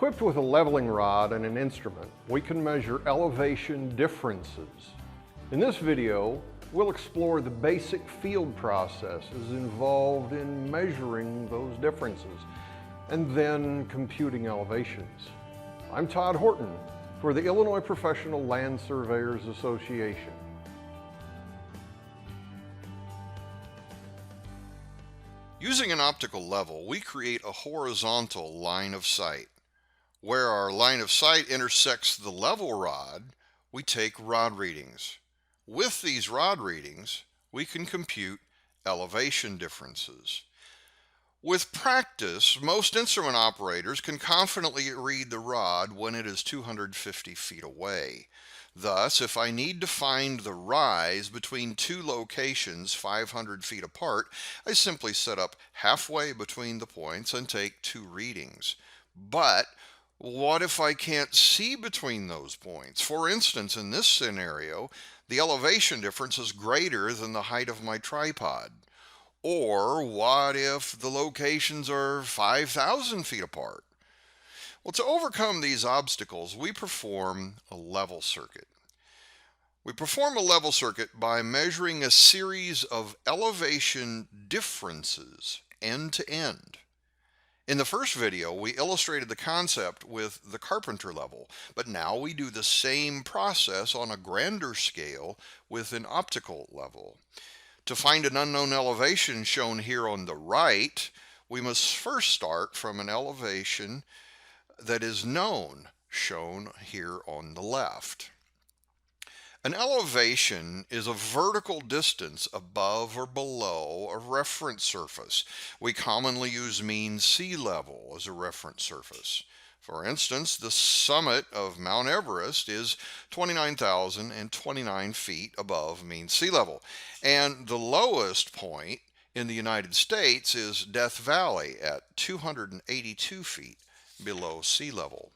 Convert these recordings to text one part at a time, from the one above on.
Equipped with a leveling rod and an instrument, we can measure elevation differences. In this video, we'll explore the basic field processes involved in measuring those differences and then computing elevations. I'm Todd Horton for the Illinois Professional Land Surveyors Association. Using an optical level, we create a horizontal line of sight. Where our line of sight intersects the level rod, we take rod readings. With these rod readings, we can compute elevation differences. With practice, most instrument operators can confidently read the rod when it is 250 feet away. Thus, if I need to find the rise between two locations 500 feet apart, I simply set up halfway between the points and take two readings. But what if I can't see between those points? For instance, in this scenario, the elevation difference is greater than the height of my tripod. Or what if the locations are 5,000 feet apart? Well, to overcome these obstacles, we perform a level circuit. We perform a level circuit by measuring a series of elevation differences end to end. In the first video, we illustrated the concept with the Carpenter level, but now we do the same process on a grander scale with an optical level. To find an unknown elevation shown here on the right, we must first start from an elevation that is known, shown here on the left. An elevation is a vertical distance above or below a reference surface. We commonly use mean sea level as a reference surface. For instance, the summit of Mount Everest is 29,029 feet above mean sea level, and the lowest point in the United States is Death Valley at 282 feet below sea level.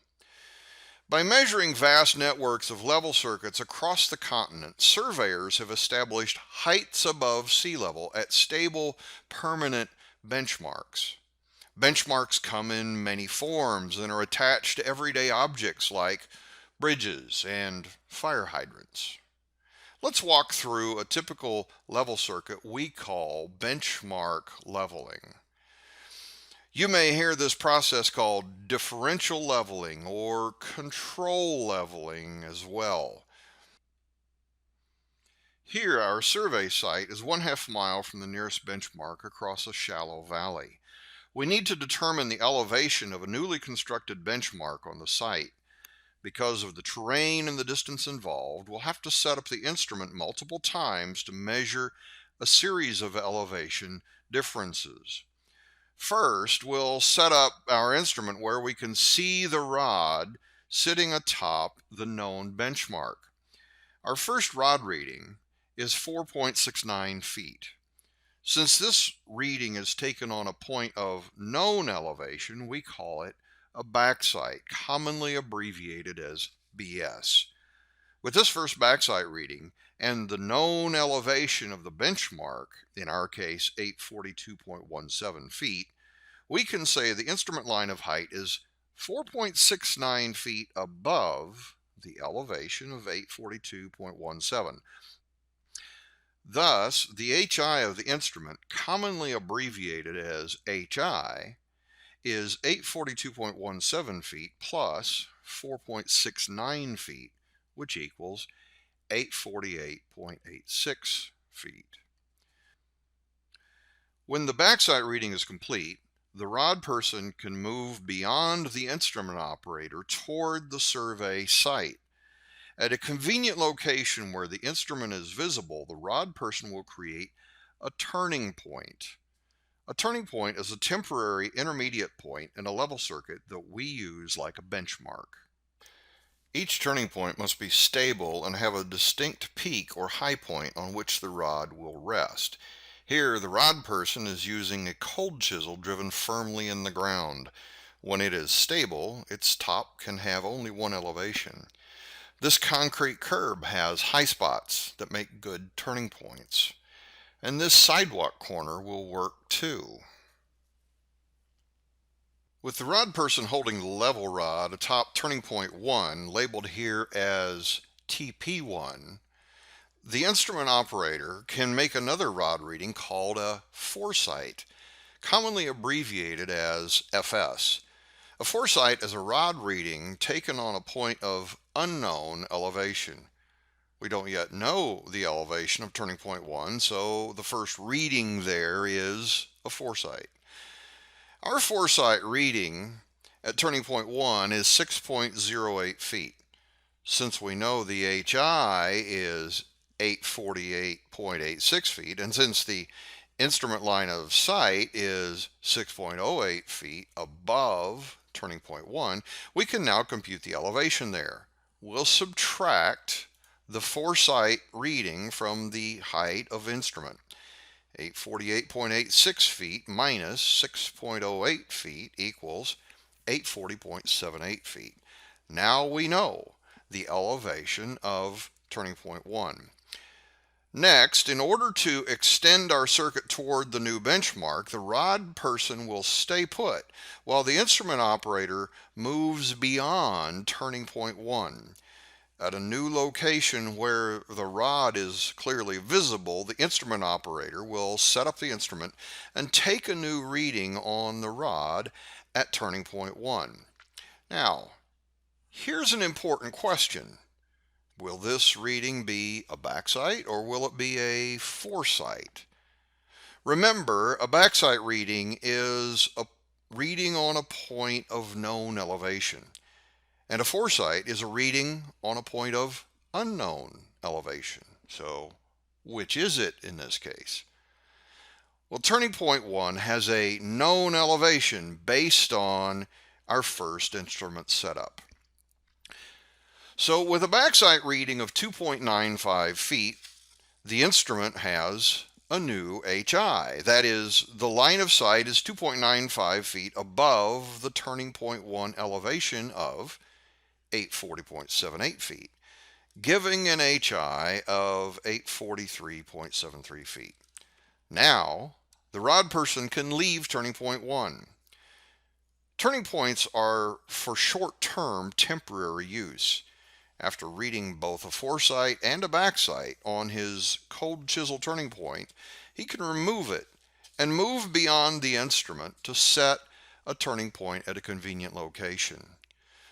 By measuring vast networks of level circuits across the continent, surveyors have established heights above sea level at stable, permanent benchmarks. Benchmarks come in many forms and are attached to everyday objects like bridges and fire hydrants. Let's walk through a typical level circuit we call benchmark leveling. You may hear this process called differential leveling or control leveling as well. Here, our survey site is 1/2 mile from the nearest benchmark across a shallow valley. We need to determine the elevation of a newly constructed benchmark on the site. Because of the terrain and the distance involved, we'll have to set up the instrument multiple times to measure a series of elevation differences. First, we'll set up our instrument where we can see the rod sitting atop the known benchmark. Our first rod reading is 4.69 feet. Since this reading is taken on a point of known elevation, we call it a backsight, commonly abbreviated as BS. With this first backsight reading and the known elevation of the benchmark, in our case 842.17 feet, we can say the instrument line of height is 4.69 feet above the elevation of 842.17. Thus, the HI of the instrument, commonly abbreviated as HI, is 842.17 feet plus 4.69 feet, which equals 848.86 feet. When the backsight reading is complete, the rod person can move beyond the instrument operator toward the survey site. At a convenient location where the instrument is visible, the rod person will create a turning point. A turning point is a temporary intermediate point in a level circuit that we use like a benchmark. Each turning point must be stable and have a distinct peak or high point on which the rod will rest. Here, the rod person is using a cold chisel driven firmly in the ground. When it is stable, its top can have only one elevation. This concrete curb has high spots that make good turning points. And this sidewalk corner will work too. With the rod person holding the level rod atop turning point 1, labeled here as TP1, the instrument operator can make another rod reading called a foresight, commonly abbreviated as FS. A foresight is a rod reading taken on a point of unknown elevation. We don't yet know the elevation of turning point 1, so the first reading there is a foresight. Our foresight reading at turning point 1 is 6.08 feet. Since we know the HI is 848.86 feet, and since the instrument line of sight is 6.08 feet above turning point 1, we can now compute the elevation there. We'll subtract the foresight reading from the height of instrument. 848.86 feet minus 6.08 feet equals 840.78 feet. Now we know the elevation of turning point 1. Next, in order to extend our circuit toward the new benchmark, the rod person will stay put while the instrument operator moves beyond turning point 1. At a new location where the rod is clearly visible, the instrument operator will set up the instrument and take a new reading on the rod at turning point 1. Now, here's an important question. Will this reading be a backsight or will it be a foresight? Remember, a backsight reading is a reading on a point of known elevation, and a foresight is a reading on a point of unknown elevation. So, which is it in this case? Well, turning point 1 has a known elevation based on our first instrument setup. So with a backsight reading of 2.95 feet, the instrument has a new HI. That is, the line of sight is 2.95 feet above the turning point 1 elevation of 840.78 feet, giving an HI of 843.73 feet. Now, the rod person can leave turning point 1. Turning points are for short-term temporary use. After reading both a foresight and a backsight on his cold chisel turning point, he can remove it and move beyond the instrument to set a turning point at a convenient location.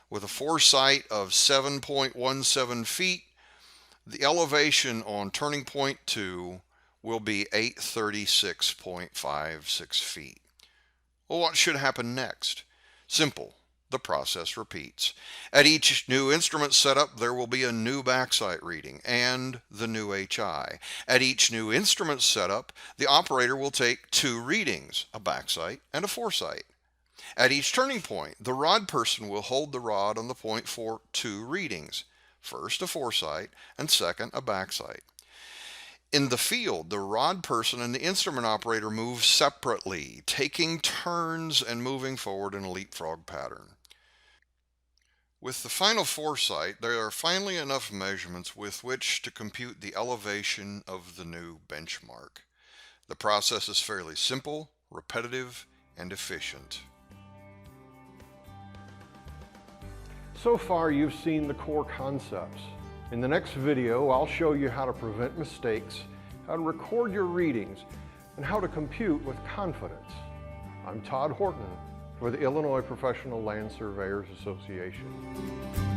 With a foresight of 7.17 feet, the elevation on turning point 2 will be 836.56 feet. Well, what should happen next? Simple. The process repeats. At each new instrument setup, there will be a new backsight reading and the new HI. At each new instrument setup, the operator will take two readings, a backsight and a foresight. At each turning point, the rod person will hold the rod on the point for two readings, first a foresight and second a backsight. In the field, the rod person and the instrument operator move separately, taking turns and moving forward in a leapfrog pattern. With the final foresight, there are finally enough measurements with which to compute the elevation of the new benchmark. The process is fairly simple, repetitive, and efficient. So far, you've seen the core concepts. In the next video, I'll show you how to prevent mistakes, how to record your readings, and how to compute with confidence. I'm Todd Horton for the Illinois Professional Land Surveyors Association.